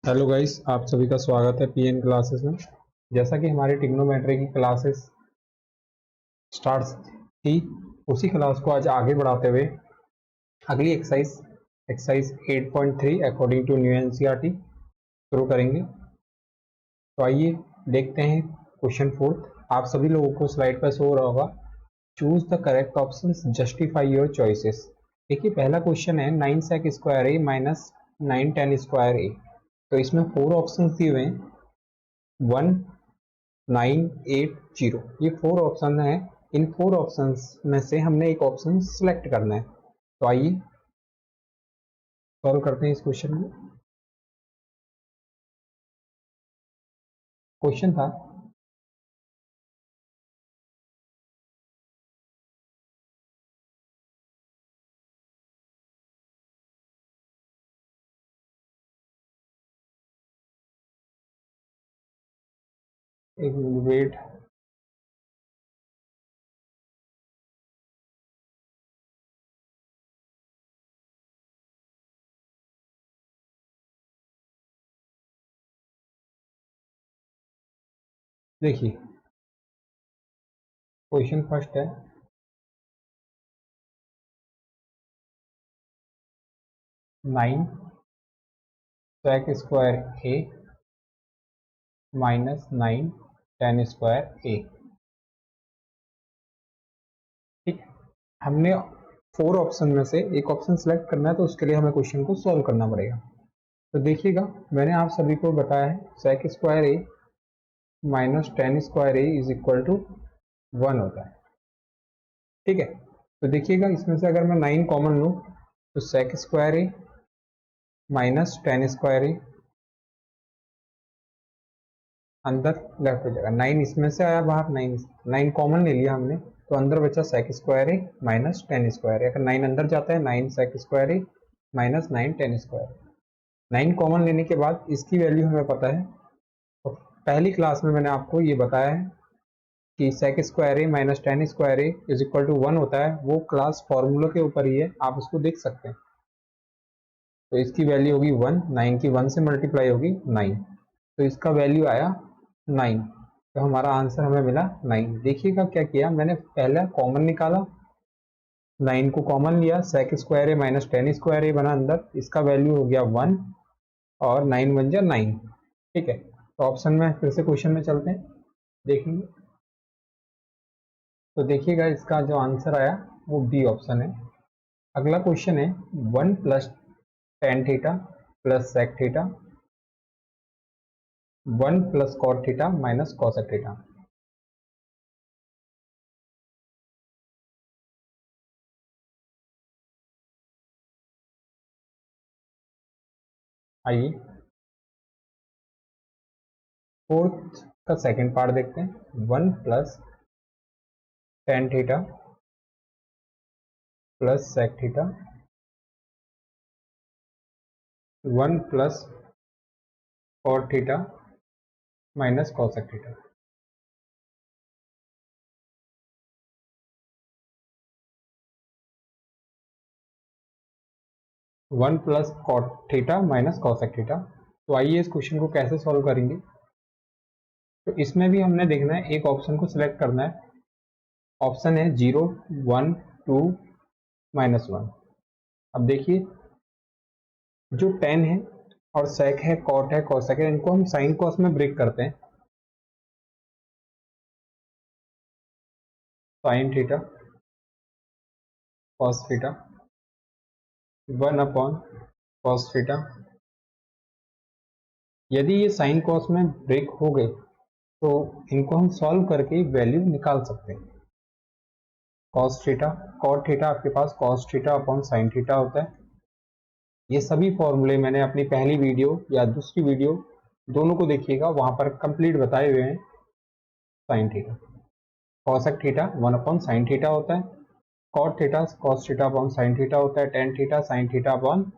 Hello guys, आप सभी का स्वागत है पीएन क्लासेस में। जैसा कि हमारी ट्रिग्नोमेट्री की क्लासेस स्टार्ट थी, उसी क्लास को आज आगे बढ़ाते हुए अगली exercise 8.3 according to new NCERT शुरू करेंगे। तो आइए देखते हैं क्वेश्चन फोर्थ। आप सभी लोगों को स्लाइड पर शो हो रहा होगा। Choose the correct option, justify your choices. देखिए, पहला क्वेश्चन है 9 sec square A minus 9 tan square A. तो इसमें 4 ऑप्शन दिए हुए हैं, 1, 9, 8, 0। ये 4 ऑप्शन है। इन 4 ऑप्शन में से हमने एक ऑप्शन सिलेक्ट करना है। तो आइए सॉल्व करते हैं इस क्वेश्चन को। क्वेश्चन था एक वेट देखिए, क्वेश्चन फर्स्ट है 9 sec square A minus 9 tan square ए। ठीक है, हमने 4 ऑप्शन में से एक ऑप्शन सेलेक्ट करना है, तो उसके लिए हमें क्वेश्चन को सॉल्व करना पड़ेगा। तो देखिएगा, मैंने आप सभी को बताया है sec square A minus tan square A is equal to 1 होता है। ठीक है, तो देखिएगा, इसमें से अगर मैं 9 कॉमन लूँ तो sec square A minus tan square ए अंदर लेफ्ट हो जाएगा। 9 इसमें से आया बाहर, 9 कॉमन ले लिया हमने, तो अंदर बचा sec square A minus tan square ए। अगर 9 अंदर जाता है 9 sec square A minus 9 tan square. 9 common लेने के बाद इसकी वैल्यू हमें पता है। तो पहली क्लास में मैंने आपको ये बताया है कि sec square A minus tan square A is equal to 1 होता है। वो क्लास फॉर्मूला के ऊपर ही है, आप उसको देख सकते हैं। तो इसकी वैल्यू होगी 1, 9 की 1 से मल्टीप्लाई होगी 9, तो इसका वैल्यू आया 9। तो हमारा आंसर हमें मिला 9। देखिएगा क्या किया मैंने, पहला कॉमन निकाला, 9 को कॉमन लिया, sec square A minus tan square ए बना अंदर, इसका वैल्यू हो गया 1 और 9 बन जाए 9। ठीक है, तो ऑप्शन में फिर से क्वेश्चन में चलते हैं, देखेंगे। तो देखिएगा, इसका जो आंसर आया वो बी ऑप्शन है। अगला क्वेश्चन है 1 plus tan theta plus sec theta 1 plus cot theta minus cosec theta. आइए फोर्थ का सेकंड पार्ट देखते हैं। 1 plus tan theta plus sec theta 1 plus cot theta minus cosec theta. One plus cot theta minus cosec theta. तो आइए इस question को कैसे solve करेंगे। तो इसमें भी हमने देखना है, एक ऑप्शन को सिलेक्ट करना है। ऑप्शन है 0, 1, 2, माइनस 1। अब देखिए, जो tan है और sec है, cot है, cosec है, इनको हम साइन कॉस में ब्रेक करते हैं। Sine theta cos theta 1 upon cos theta. यदि ये साइन कॉस में ब्रेक हो गए तो इनको हम सॉल्व करके वैल्यू निकाल सकते हैं। कॉस थीटा, कॉट थीटा आपके पास cos theta upon sine theta होता है। ये सभी फॉर्मूले मैंने अपनी पहली वीडियो या दूसरी वीडियो दोनों को देखिएगा, वहां पर कंप्लीट बताए हुए हैं। Sine theta cosec theta 1 upon sine theta होता है, cot theta cos theta upon sine theta होता है, tan theta sine theta upon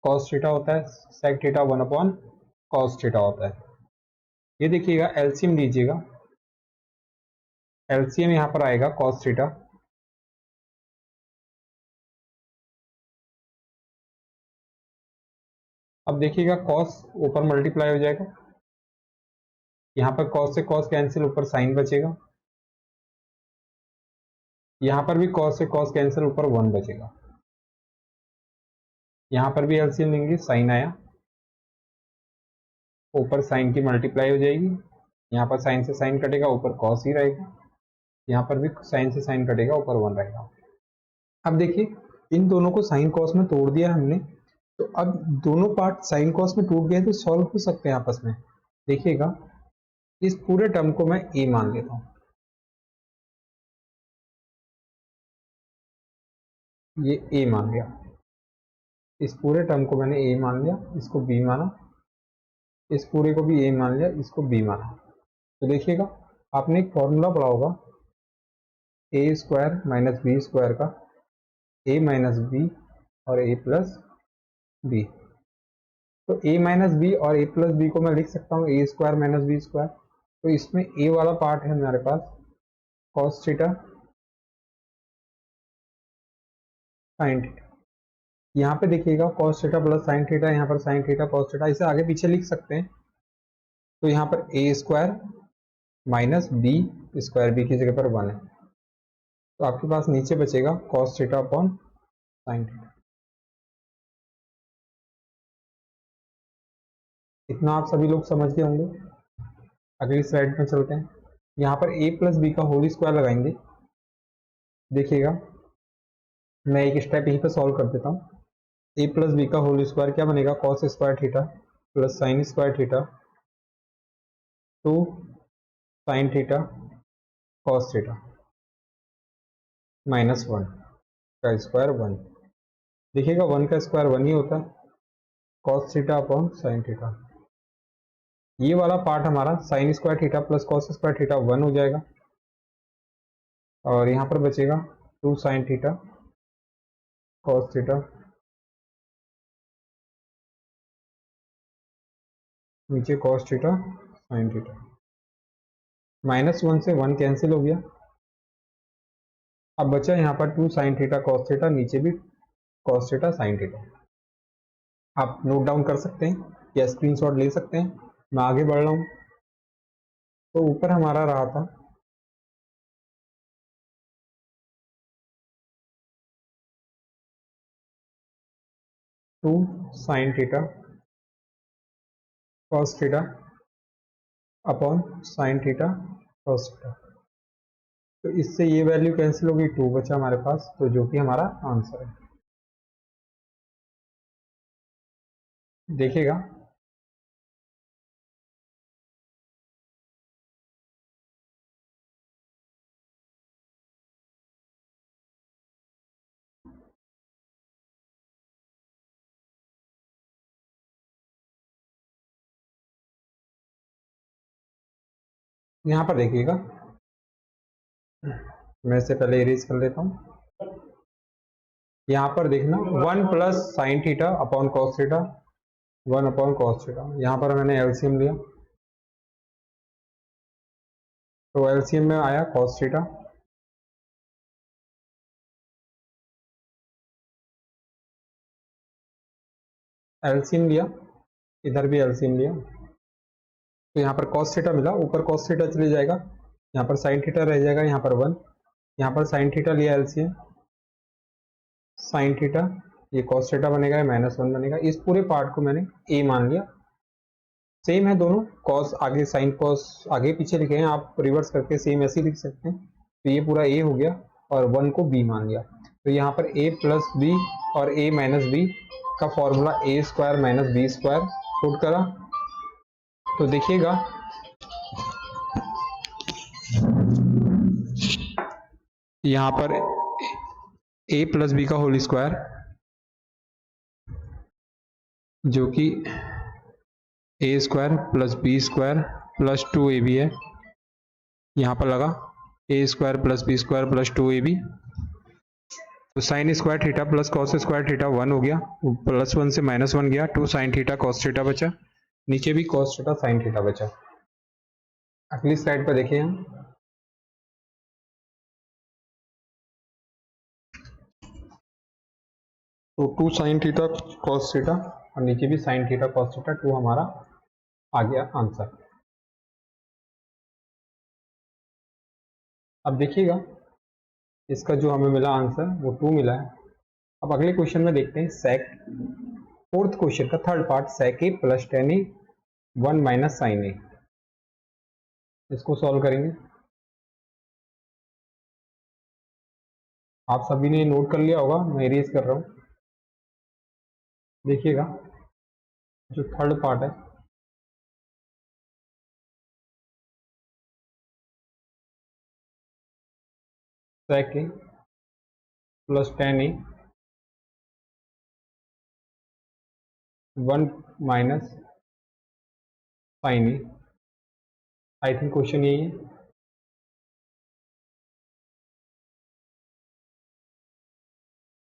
cos theta होता है, sec theta 1 upon cos theta होता है। ये देखिएगा, एलसीएम लीजिएगा, एलसीएम यहाँ पर आएगा कॉस थीटा अब देखिएगा कॉस ऊपर मल्टीप्लाई हो जाएगा, यहाँ पर कॉस से कॉस कैंसिल, ऊपर साइन बचेगा, यहाँ पर भी कॉस से कॉस कैंसिल, ऊपर 1 बचेगा। यहाँ पर भी एलसीएम लेंगे, साइन आया, ऊपर साइन की मल्टीप्लाई हो जाएगी, यहाँ पर साइन से साइन कटेगा, ऊपर कॉस ही रहेगा, यहाँ पर भी साइन से साइन कटेगा, ऊपर 1 रहेगा। अब देखिए इन दोनों को साइन कॉस में तोड़ दिया हमने, तो अब दोनों पार्ट साइन कॉस में टूट गए तो सॉल्व हो सकते हैं आपस में। देखिएगा इस पूरे टर्म को मैं ए मान लेता हूं, ये ए मान लिया, इस पूरे टर्म को मैंने ए मान लिया, इसको बी माना, इस पूरे को भी ए मान लिया, इसको बी माना। तो देखिएगा आपने एक फॉर्मूला पढ़ा होगा ए स्क्वायर माइनस बी स्क्वायर का, ए माइनस बी और ए प्लस बी। तो ए माइनस बी और ए प्लस बी को मैं लिख सकता हूँ ए स्क्वायर माइनस बी स्क्वायर। तो इसमें ए वाला पार्ट है हमारे पास कॉस थीटा साइन थीटा, यहाँ पे देखिएगा cos theta plus sine theta, यहाँ पर साइन थीटा कॉस थीटा, इसे आगे पीछे लिख सकते हैं। तो यहाँ पर A square minus B square, B की जगह पर 1 है, तो आपके पास नीचे बचेगा cos theta upon sine theta. इतना आप सभी लोग समझ गए होंगे। अगली स्लाइड में चलते हैं। यहाँ पर a प्लस बी का होल स्क्वायर लगाएंगे। देखिएगा मैं एक स्टेप यहीं पर सॉल्व कर देता हूँ। a प्लस बी का होल स्क्वायर क्या बनेगा, cos square theta plus sign square theta 2 sine theta cos theta minus 1 का स्क्वायर 1। देखिएगा 1 का स्क्वायर 1 ही होता है, cos theta upon sine theta. ये वाला पार्ट हमारा sign square theta plus cos square theta 1 हो जाएगा, और यहाँ पर बचेगा 2 साइन थीटा कॉस थीटा, नीचे cos theta sine theta. Minus 1 से 1 कैंसिल हो गया, अब बचा यहाँ पर 2 साइन थीटा कॉस थीटा, नीचे भी कॉस थीटा साइन थीटा। आप नोट डाउन कर सकते हैं या स्क्रीनशॉट ले सकते हैं, मैं आगे बढ़ रहा हूँ। तो ऊपर हमारा रहा था 2 sine theta cos theta upon sine theta cos theta. तो इससे ये वैल्यू कैंसिल होगी, 2 बचा हमारे पास, तो जो कि हमारा आंसर है। देखिएगा यहाँ पर, देखिएगा मैं इससे पहले इरेज कर लेता हूँ। यहाँ पर देखना 1 plus sign theta upon cos theta, 1 upon cos theta. यहाँ पर मैंने एलसीएम लिया, तो एलसीएम में आया कॉस थीटा, एलसीएम लिया, इधर भी एलसीएम लिया, तो यहाँ पर कॉस थीटा मिला, ऊपर कॉस थीटा चले जाएगा, यहाँ पर साइन थीटा रह जाएगा, यहाँ पर 1, यहाँ पर साइन थीटा लिया एलसीएम, साइन थीटा, ये कॉस थीटा बनेगा, माइनस 1 बनेगा। इस पूरे पार्ट को मैंने ए मान लिया। सेम है दोनों, कॉस आगे साइन कॉस आगे पीछे लिखे हैं, आप रिवर्स करके सेम ऐसे ही लिख सकते हैं। तो ये पूरा ए हो गया और 1 को बी मान लिया। तो यहाँ पर a प्लस बी और a माइनस बी का formula A square minus B square put करा, तो देखिएगा यहाँ पर a प्लस बी का होल स्क्वायर जो कि A square plus B square plus 2ab है, यहाँ पर लगा A square plus B square plus 2ab। तो sine square theta plus cos square theta 1 हो गया, प्लस 1 से माइनस 1 गया, 2 साइन थीटा कॉस थीटा बचा, नीचे भी कॉस थीटा साइन थीटा बचा। अगली स्लाइड पर देखिए हम, तो 2 साइन थीटा कॉस थीटा और नीचे भी साइन थीटा कॉस थीटा 2 हमारा आ गया आंसर। अब देखिएगा इसका जो हमें मिला आंसर वो 2 मिला है। अब अगले क्वेश्चन में देखते हैं सेक, फोर्थ क्वेश्चन का third part, sec A plus tan A 1 minus sine ए। इसको सॉल्व करेंगे। आप सभी ने नोट कर लिया होगा, मैं इरेज कर रहा हूँ। देखिएगा जो थर्ड पार्ट है, sec A plus tan A 1 minus sine A. I think question यही है।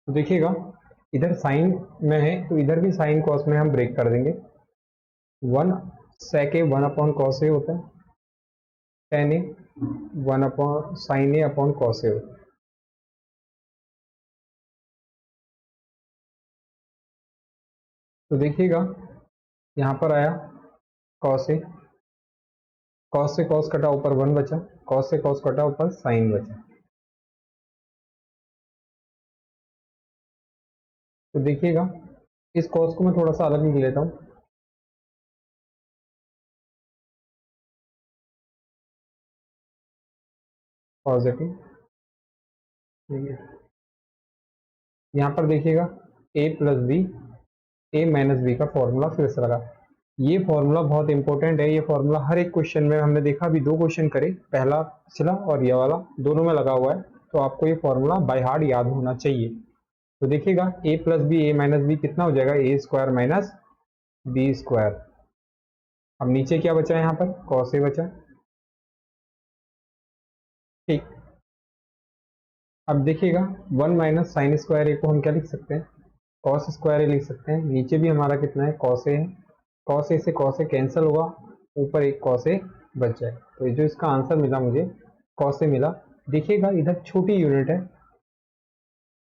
तो देखिएगा इधर साइन में है तो इधर भी साइन कॉस में हम ब्रेक कर देंगे। 1 सेक ए 1 अपॉन कॉस ए होता है, ten A 1 upon sign A upon cos A होता है। तो देखिएगा यहाँ पर आया कॉस ए, कॉस से कॉस कटा ऊपर 1 बचा, कॉस से कॉस कटा ऊपर साइन बचा। तो देखिएगा इस कॉस को मैं थोड़ा सा अलग लिख लेता हूँ। पॉजिटिव, यहाँ पर देखिएगा ए प्लस बी, ए माइनस बी का फॉर्मूला फिर से लगा। ये फॉर्मूला बहुत इंपॉर्टेंट है। ये फॉर्मूला हर एक क्वेश्चन में हमने देखा, अभी 2 क्वेश्चन करे, पहला पिछला और ये वाला, दोनों में लगा हुआ है। तो आपको ये फॉर्मूला बाय हार्ट याद होना चाहिए। तो देखिएगा ए प्लस बी ए माइनस बी कितना हो जाएगा, ए स्क्वायर माइनस बी स्क्वायर। अब नीचे क्या बचा है, यहाँ पर कॉस ए बचा। ठीक, अब देखिएगा 1 माइनस साइन स्क्वायर ए को हम क्या लिख सकते हैं, कॉस स्क्वायर ए लिख सकते हैं। नीचे भी हमारा कितना है, कॉस ए है। कॉस ए से कॉस ए कैंसिल होगा, ऊपर एक कॉस ए बच जाए। तो ये जो इसका आंसर मिला मुझे, कॉस ए मिला। देखिएगा इधर छोटी यूनिट है,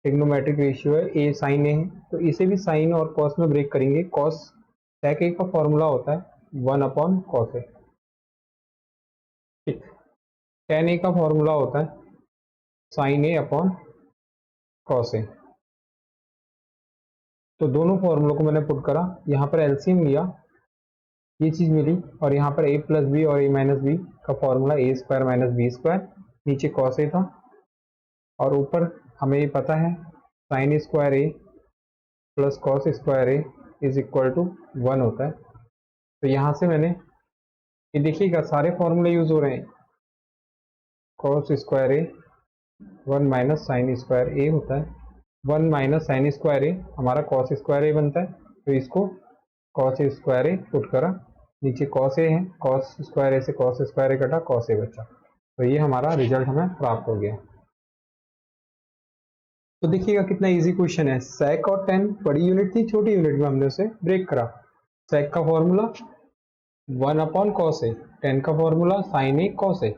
ट्रिग्नोमेट्रिक रेशियो है, ए साइन ए है, तो इसे भी साइन और कॉस में ब्रेक करेंगे। कॉस सेक ए का फॉर्मूला होता है 1 अपॉन कॉस ए। ठीक, टेन ए का फॉर्मूला होता है sign A upon cos A. तो दोनों फॉर्मूलों को मैंने पुट करा, यहाँ पर एलसीएम लिया, ये चीज मिली। और यहाँ पर ए प्लस बी और ए माइनस बी का formula A square minus B square, नीचे कॉस ए था और ऊपर हमें ये पता है sine square A plus cos square A is equal to 1 होता है। तो यहाँ से मैंने ये देखिएगा सारे फॉर्मूले यूज हो रहे हैं। कॉस स्क्वायर ए 1 माइनस साइन स्क्वायर ए होता है, 1 माइनस साइन स्क्वायर ए हमारा कॉस स्क्वायर ए बनता है। तो इसको कॉस स्क्वायर ए पुट करा, नीचे कॉस ए है, कॉस स्क्वायर ए से कॉस स्क्वायर ए कटा, कॉस ए बचा। तो ये हमारा रिजल्ट हमें प्राप्त हो गया। तो देखिएगा कितना इजी क्वेश्चन है। सेक और टेन बड़ी यूनिट थी, छोटी यूनिट में हमने उसे ब्रेक करा। सेक का formula 1 upon cos A, ten का formula sine A cos A.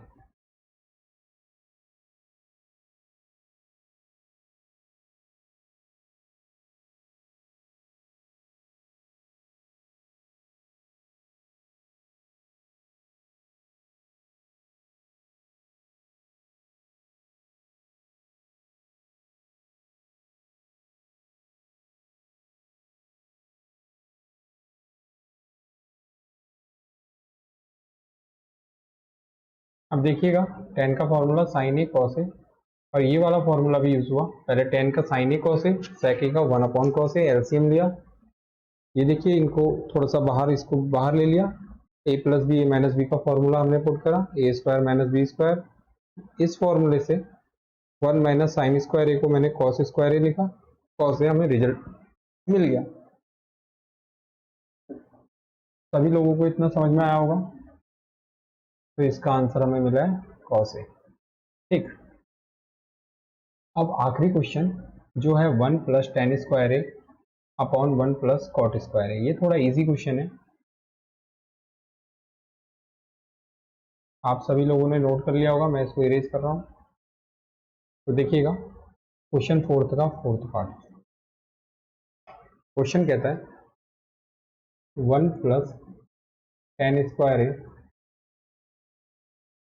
अब देखिएगा टेन का formula sine A cos A, और ये वाला फॉर्मूला भी यूज हुआ। पहले टेन का साइन ए कॉस ए, सेक ए का 1 अपॉन कॉस ए, एलसीएम लिया। ये देखिए इनको थोड़ा सा बाहर, इसको बाहर ले लिया। ए प्लस बी ए माइनस बी का फॉर्मूला हमने पुट करा, ए स्क्वायर माइनस बी स्क्वायर। इस फॉर्मूले से 1 माइनस साइन स्क्वायर ए को मैंने कॉस स्क्वायर ए लिखा, कॉस ए हमें रिजल्ट मिल गया। सभी लोगों को इतना समझ में आया होगा। तो इसका आंसर हमें मिला है कॉस ए। ठीक, अब आखिरी क्वेश्चन जो है 1 प्लस टेन स्क्वायर ए अपॉन 1 प्लस कॉट स्क्वायर है। ये थोड़ा इजी क्वेश्चन है, आप सभी लोगों ने नोट कर लिया होगा, मैं इसको इरेज कर रहा हूँ। तो देखिएगा क्वेश्चन फोर्थ का फोर्थ पार्ट। क्वेश्चन कहता है 1 plus tan square A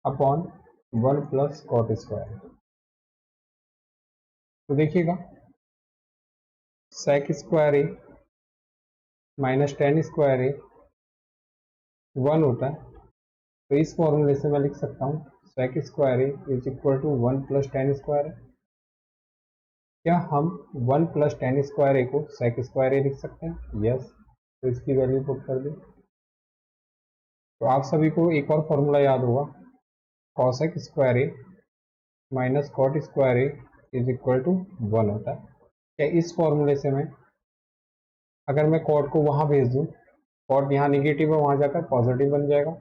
upon 1 plus cot square A. तो देखिएगा सेक square A minus ten square ए 1 होता है। तो इस फॉर्मूले से मैं लिख सकता हूँ sec square A is equal to 1 plus tan square A. क्या हम 1 प्लस टेन स्क्वायर ए को सेक स्क्वायर ए लिख सकते हैं? यस। तो इसकी वैल्यू पुट कर दें। तो आप सभी को एक और फॉर्मूला याद होगा, cosec square A minus cot square A is equal to 1 होता है। क्या इस फॉर्मूले से मैं अगर मैं कॉट को वहाँ भेज दूँ, कॉट यहाँ निगेटिव है, वहाँ जाकर पॉजिटिव बन जाएगा,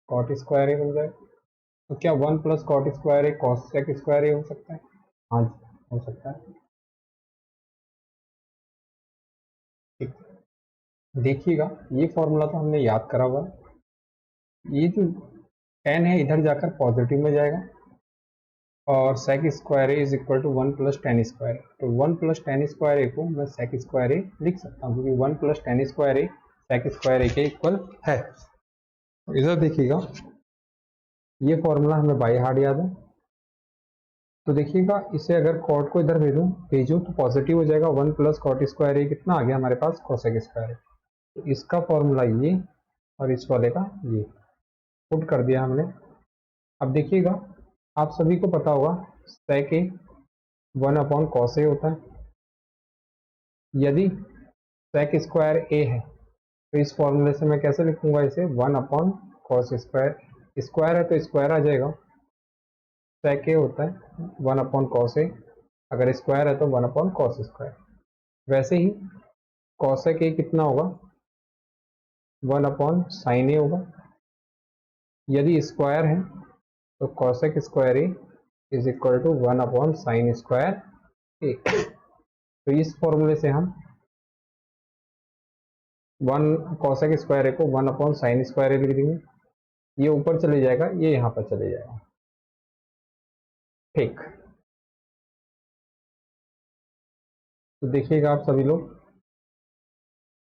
कॉट स्क्वायर ए बन जाएगा। तो क्या 1 प्लस कॉट स्क्वायर ए कॉसेक स्क्वायर ए हो सकता है? हाँ हो सकता है। ठीक, देखिएगा ये फॉर्मूला तो हमने याद करा हुआ है। ये जो टेन है इधर जाकर पॉजिटिव में जाएगा और sec square A is equal to 1 plus tan square. तो 1 प्लस टेन स्क्वायर ए को मैं सेक स्क्वायर ए लिख सकता हूँ क्योंकि 1 प्लस टेन स्क्वायर ए सेक स्क्वायर ए के इक्वल है। तो इधर देखिएगा ये फॉर्मूला हमें बाय हार्ट याद है। तो देखिएगा इसे अगर कॉट को इधर भेजूँ तो पॉजिटिव हो जाएगा। 1 प्लस कॉट स्क्वायर ए कितना आ गया हमारे पास? Cosec square A. तो इसका फॉर्मूला ये और इस वाले का ये पुट कर दिया हमने। अब देखिएगा आप सभी को पता होगा सेक ए 1 अपॉन कॉस ए होता है। यदि सेक स्क्वायर ए है तो इस फॉर्मूले से मैं कैसे लिखूंगा इसे? 1 अपॉन कॉस स्क्वायर। स्क्वायर है तो स्क्वायर आ जाएगा। सेक ए होता है 1 अपॉन कॉस ए, अगर स्क्वायर है तो 1 अपॉन कॉस स्क्वायर। वैसे ही कॉसेक ए कितना होगा? 1 अपॉन साइन ए होगा। यदि स्क्वायर है तो cosec square A is equal to 1 upon sine square A. तो इस फॉर्मूले से हम 1 कॉसेक स्क्वायर ए को 1 अपॉन साइन स्क्वायर ए लिख देंगे। ये ऊपर चले जाएगा, ये यहाँ पर चले जाएगा। ठीक, तो देखिएगा आप सभी लोग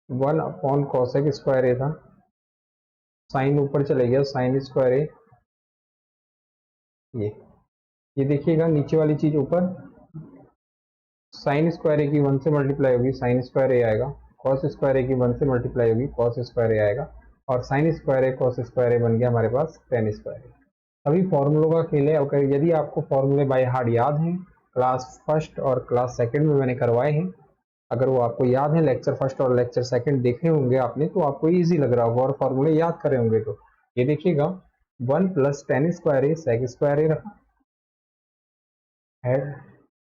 1 अपॉन कॉसेक स्क्वायर ए था, साइन ऊपर चले गया, साइन स्क्वायर ए। ये देखिएगा नीचे वाली चीज ऊपर, साइन स्क्वायर ए की 1 से मल्टीप्लाई होगी, साइन स्क्वायर ए आएगा। कॉस स्क्वायर ए की 1 से मल्टीप्लाई होगी, कॉस स्क्वायर ए आएगा। और साइन स्क्वायर ए कॉस स्क्वायर ए बन गया हमारे पास टेन स्क्वायर ए। अभी फॉर्मूलों का खेल है। और यदि आपको फॉर्मूले बाय हार्ट याद हैं, क्लास फर्स्ट और क्लास सेकंड में मैंने करवाए हैं, अगर वो आपको याद है, लेक्चर फर्स्ट और लेक्चर सेकंड देखे होंगे आपने, तो आपको इजी लग रहा होगा और फॉर्मूले याद करे होंगे। तो ये देखिएगा 1 प्लस टेन स्क्वायर ए सेक स्क्वायर ए रखा है।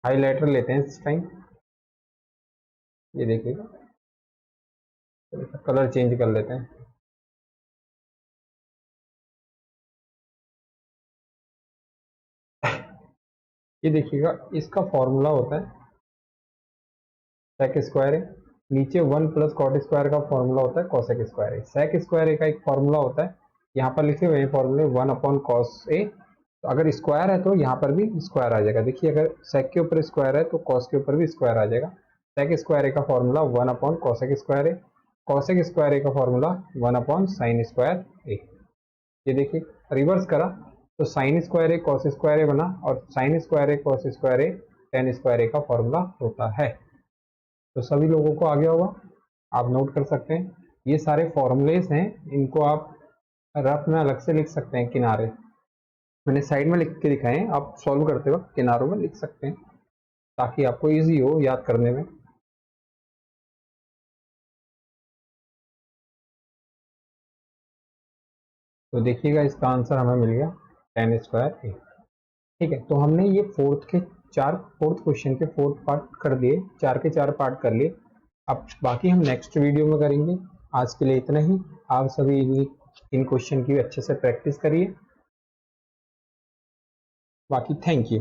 हाईलाइटर लेते हैं इस टाइम, ये देखिएगा कलर चेंज कर लेते हैं। ये देखिएगा इसका फॉर्मूला होता है सेक स्क्वायर ए, नीचे 1 प्लस कॉट स्क्वायर का फॉर्मूला होता है कॉसेक स्क्वायर ए। सेक स्क्वायर ए का एक फॉर्मूला होता है, यहाँ पर लिखे हुए हैं फॉर्मूले 1 अपॉन कॉस ए। तो अगर स्क्वायर है तो यहाँ पर भी स्क्वायर आ जाएगा। देखिए अगर सेक के ऊपर स्क्वायर है तो कॉस के ऊपर भी स्क्वायर आ जाएगा। सेक स्क्वायर ए का फॉर्मूला 1 अपॉन कॉसेक स्क्वायर ए, कॉसेक स्क्वायर ए का फॉर्मूला 1 अपॉन साइन स्क्वायर ए। ये देखिए रिवर्स करा तो साइन स्क्वायर ए कॉस स्क्वायर ए बना और साइन स्क्वायर ए कॉस स्क्वायर ए टेन स्क्वायर ए का फॉर्मूला होता है। तो सभी लोगों को आ गया होगा, आप नोट कर सकते हैं। ये सारे फॉर्मूलेस हैं, इनको आप रफ में अलग से लिख सकते हैं। किनारे मैंने साइड में लिख के दिखाए हैं, आप सॉल्व करते वक्त किनारों में लिख सकते हैं ताकि आपको इजी हो याद करने में। तो देखिएगा इसका आंसर हमें मिल गया टेन स्क्वायर ए। ठीक है, तो हमने ये फोर्थ क्वेश्चन के फोर्थ पार्ट कर दिए, 4 के 4 पार्ट कर लिए। अब बाकी हम नेक्स्ट वीडियो में करेंगे। आज के लिए इतना ही। आप सभी इन क्वेश्चन की अच्छे से प्रैक्टिस करिए। बाकी थैंक यू।